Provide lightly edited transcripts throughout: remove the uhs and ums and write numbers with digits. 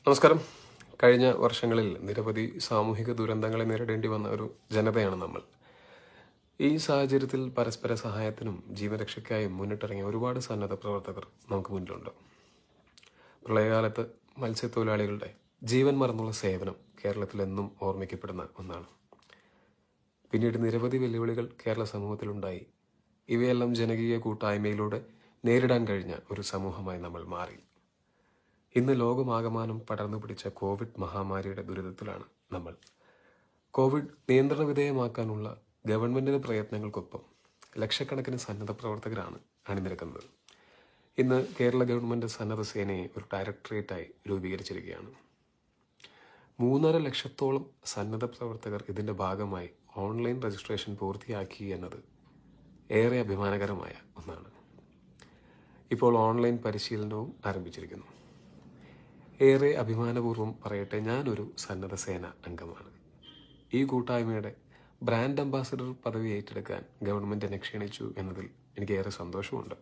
നമസ്കാരം. കഴിഞ്ഞ വർഷങ്ങളിൽ നിരവധി സാമൂഹിക ദുരന്തങ്ങളെ നേരിടേണ്ടി വന്ന ഒരു ജനതയാണ് നമ്മൾ. ഈ സാഹചര്യത്തിൽ പരസ്പര സഹായത്തിനും ജീവരക്ഷയ്ക്കായും മുന്നിട്ടിറങ്ങിയ ഒരുപാട് സന്നദ്ധ പ്രവർത്തകർ നമുക്ക് മുന്നിലുണ്ട്. പ്രളയകാലത്ത് മത്സ്യത്തൊഴിലാളികളുടെ ജീവൻ മറന്നുള്ള സേവനം കേരളത്തിൽ എന്നും ഓർമ്മിക്കപ്പെടുന്ന ഒന്നാണ്. പിന്നീട് നിരവധി വെല്ലുവിളികൾ കേരള സമൂഹത്തിലുണ്ടായി. ഇവയെല്ലാം ജനകീയ കൂട്ടായ്മയിലൂടെ നേരിടാൻ കഴിഞ്ഞ ഒരു സമൂഹമായി നമ്മൾ മാറി. ഇന്ന് ലോകമാകമാനം പടർന്നു പിടിച്ച കോവിഡ് മഹാമാരിയുടെ ദുരിതത്തിലാണ് നമ്മൾ. കോവിഡ് നിയന്ത്രണ വിധേയമാക്കാനുള്ള ഗവൺമെന്റിന്റെ പ്രയത്നങ്ങൾക്കൊപ്പം ലക്ഷക്കണക്കിന് സന്നദ്ധ പ്രവർത്തകരാണ് അണിനിരക്കുന്നത്. ഇന്ന് കേരള ഗവൺമെന്റ് സന്നദ്ധ സേനയെ ഒരു ഡയറക്ടറേറ്റായി രൂപീകരിച്ചിരിക്കുകയാണ്. 3.5 ലക്ഷത്തോളം സന്നദ്ധ പ്രവർത്തകർ ഇതിന്റെ ഭാഗമായി ഓൺലൈൻ രജിസ്ട്രേഷൻ പൂർത്തിയാക്കി എന്നത് ഏറെ അഭിമാനകരമായ ഒന്നാണ്. ഇപ്പോൾ ഓൺലൈൻ പരിശീലനവും ആരംഭിച്ചിരിക്കുന്നു. ഏറെ അഭിമാനപൂർവ്വം പറയട്ടെ, ഞാനൊരു സന്നദ്ധ സേന അംഗമാണ്. ഈ കൂട്ടായ്മയുടെ ബ്രാൻഡ് അംബാസഡർ പദവി ഏറ്റെടുക്കാൻ ഗവൺമെന്റ് എന്നെ ക്ഷണിച്ചു എന്നതിൽ എനിക്ക് ഏറെ സന്തോഷമുണ്ട്.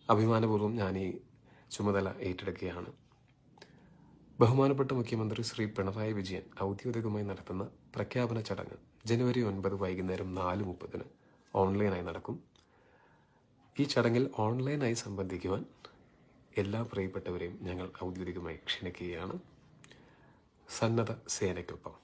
അഭിമാനപൂർവ്വം ഞാൻ ഈ ചുമതല ഏറ്റെടുക്കുകയാണ്. ബഹുമാനപ്പെട്ട മുഖ്യമന്ത്രി ശ്രീ പിണറായി വിജയൻ ഔദ്യോഗികമായി നടത്തുന്ന പ്രഖ്യാപന ചടങ്ങ് ജനുവരി 9 വൈകുന്നേരം 4:30 ഓൺലൈനായി നടക്കും. ഈ ചടങ്ങിൽ ഓൺലൈനായി സംബന്ധിക്കുവാൻ എല്ലാ പ്രിയപ്പെട്ടവരെയും ഞങ്ങൾ ഔദ്യോഗികമായി ക്ഷണിക്കുകയാണ്. സന്നദ്ധ സേനയ്ക്കൊപ്പം